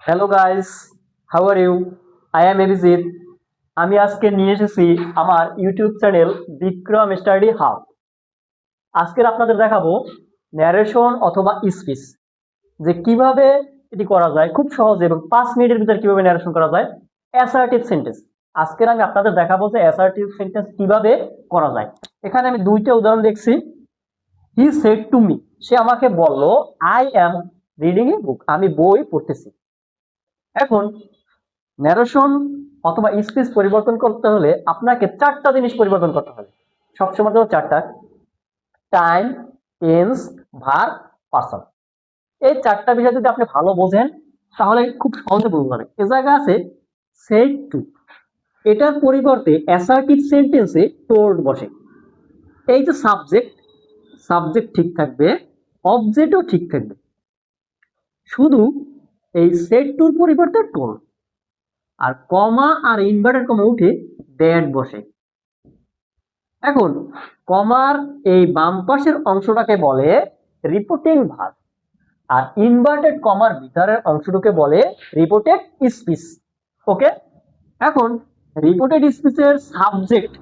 Hello guys, how are you? I am Abhijit. আমি আজকে নিয়ে এসেছি আমার YouTube channel Vikram study hub. আজকে আপনাদের দেখাবো ন্যারেশন অথবা স্পিচ, যে কিভাবে এটি করা যায় খুব সহজে এবং 5 মিনিটের ভিতরে কিভাবে ন্যারেশন করা যায় অ্যাসার্টিভ সেন্টেন্স। আজকের আমি আপনাদের দেখাবো যে অ্যাসার্টিভ সেন্টেন্স কিভাবে করা যায়। এখানে আমি দুইটা উদাহরণ দেখছি। হি সেড টু মি, সে আমাকে বলল, আই অ্যাম রিডিং এ বুক, আমি বই পড়তেছি। এখন ন্যারেশন অথবা স্পিচ পরিবর্তন করতে হলে আপনাকে 4টা জিনিস পরিবর্তন করতে হবে। সবসময় জন্য 4টা: টাইম, টেন্স, ভার্ব, পারসন। এই 4টা বিষয় যদি আপনি ভালো বোঝেন তাহলে খুব সহজে বুঝতে পারবেন। এ জায়গা আছে সেড টু, এটার পরিবর্তে অ্যাসার্টিভ সেন্টেন্সে টোল্ড বসে। এই যে সাবজেক্ট, সাবজেক্ট ঠিক থাকবে, অবজেক্টও ঠিক থাকবে, শুধু এই সেড টুর পরিবর্তে টোল্ড। আর কমা আর ইনভার্টেড কমা উঠে দ্যাট বসে। এখন কমার এই বাম পাশের অংশটাকে বলে রিপোর্টিং ভার্ব, আর ইনভার্টেড কমার ভিতরের অংশটাকে বলে রিপোর্টেড স্পিচ। ওকে, এখন রিপোর্টেড স্পিচের সাবজেক্ট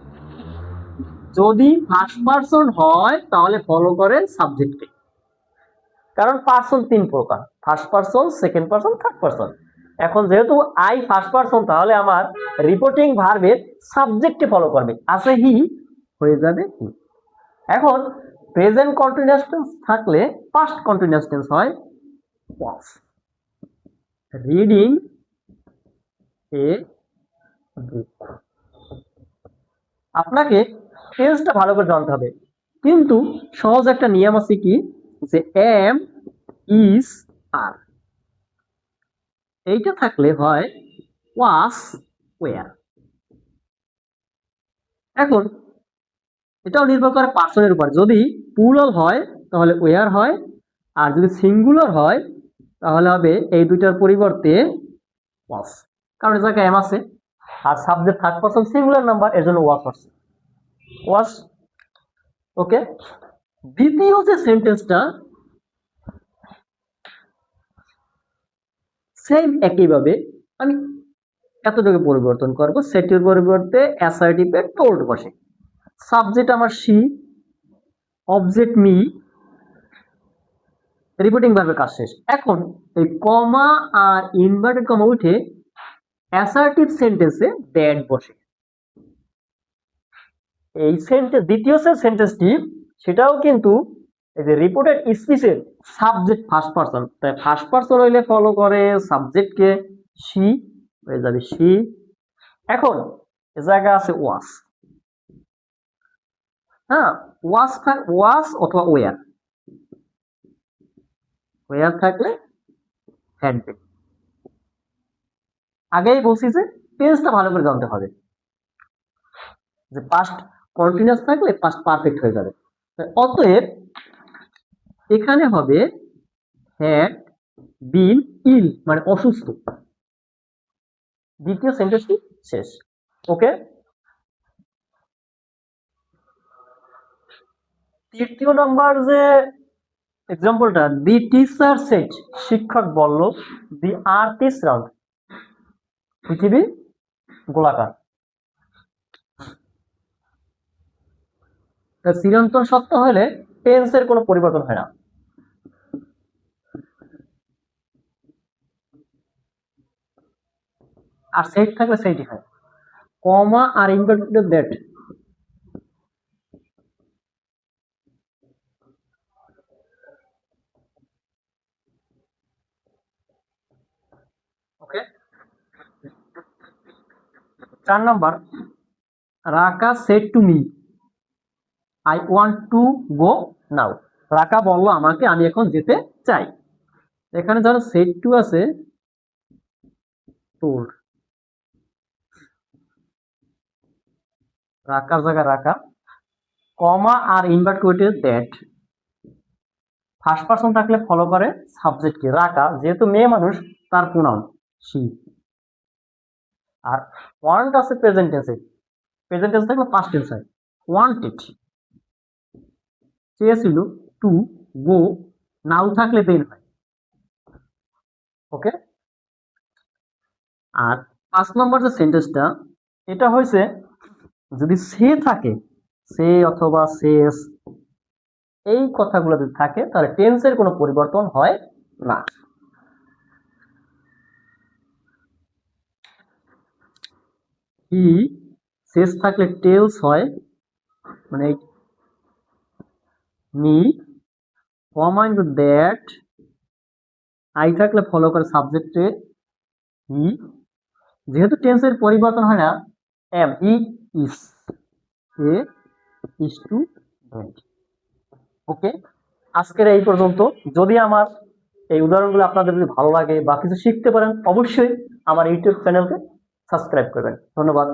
যদি ফার্স্ট পারসন হয় তাহলে ফলো করেন সাবজেক্টকে, কারণ পারসন 3 প্রকার: first person, second person, third person. এখন যেহেতু আই ফার্স্ট পারসন, তাহলে আমার রিপোর্টিং ভার্বের সাবজেক্টে ফলো করবে, আছে হি, হয়ে যাবে হি। এখন প্রেজেন্ট কন্টিনিউয়াস টেন্স থাকলে পাস্ট কন্টিনিউয়াস টেন্স হয় ওয়াজ, রিডিং এ বুক। আপনাকে টেন্সটা ভালো করে জানতে হবে, কিন্তু সহজ একটা নিয়ম আছে কি, যে এম, ইজ, আর, এইটা থাকলে হয় ওয়াস, ওয়ার। এখন এটাও নির্ভর করে পার্সনের উপর। যদি প্লুরাল হয় তাহলে ওয়ার হয়, আর যদি সিঙ্গুলার হয় তাহলে হবে এই দুইটার পরিবর্তে ওয়াস, কারণ এই জায়গায় এম আছে আর subject third person singular number, এর জন্য ওয়াস হচ্ছে ওয়াস। ওকে, দ্বিতীয় যে সেন্টেন্সটা সেম একইভাবে আমি এতটুকু পরিবর্তন করব, সেটির পরিবর্তে অ্যাসার্টিভে টোল্ড বসে। সাবজেক্ট আমার শি, অবজেক্ট মি, রিপোর্টিং ভার্বের কাজ শেষ। এখন এই কমা আর ইনভার্টেড কমা উঠে অ্যাসার্টিভ সেন্টেন্সে দ্যাট বসে। এই সেন্টেন্স, দ্বিতীয় যে সেন্টেন্সটি, সেটাও কিন্তু এই যে রিপোর্টেড স্পিচের সাবজেক্ট ফার্স্ট পারসন, তাই ফার্স্ট পারসন হইলে ফলো করে সাবজেক্টকে, শি হয়ে যাবে শি। এখন এ জায়গা আছে ওয়াস। হ্যাঁ, ওয়াস ওয়াস অথবা ওয়ার, ওয়ার থাকলে হ্যাড বিন। আগেই বলছি যে টেন্সটা ভালো করে জানতে হবে, যে পাস্ট কন্টিনিউয়াস থাকলে পাস্ট পারফেক্ট হয়ে যাবে। অতএব এখানে হবে হ্যাড বিন ইল, মানে অসুস্থ। দ্বিতীয় সেন্টেন্সটি শেষ। ওকে, তৃতীয় নাম্বার যে এক্সাম্পলটা, দি টিচার সেড, শিক্ষক বলল, দি আর্থ ইজ রাউন্ড, পৃথিবী গোলাকার। চিরন্তন সত্য হলে টেন্সের কোনো পরিবর্তন হয় না। আর সেট থাকলে সেইটি হয়। কমা আর inverted that, okay. 4 number, Raka said to me, I want to go now, Raka বললো আমাকে, আমি এখন যেতে চাই। এখানে ধরো সেড টু আছে, টোল্ড, রাকার জায়গায় রাকা, কমা আর ইনভার্ট করে দ্যাট। ফার্স্ট পারসন থাকলে ফলো করে সাবজেক্টকে, রাকা যেহেতু মেয়ে মানুষ তার প্রোনাউন শি। আর ওয়ান্ট আছে প্রেজেন্ট টেন্সে, প্রেজেন্ট টেন্স থাকলে পাস্ট টেন্স হয় ওয়ান্টেড। চেয়েছিল টু গো, নাও থাকলে দেন হয়। ওকে, আর 5 নম্বর যে সেন্টেন্সটা, এটা হয়েছে যদি সে থাকে, সে অথবা সেস, এই কথাগুলো যদি থাকে তাহলে টেন্সের কোনো পরিবর্তন হয় না। হি সেস থাকলে টেলস হয়, মানে me, comma into that, I থাকলে ফলো করে সাবজেক্টে হি, যেহেতু টেন্সের পরিবর্তন হয় না, M, E is, A is to dent. ওকে, আজকের এই পর্যন্ত। যদি আমার এই উদাহরণগুলো আপনাদের যদি ভালো লাগে বা কিছু শিখতে পারেন, অবশ্যই আমার ইউটিউব চ্যানেলকে সাবস্ক্রাইব করবেন। ধন্যবাদ।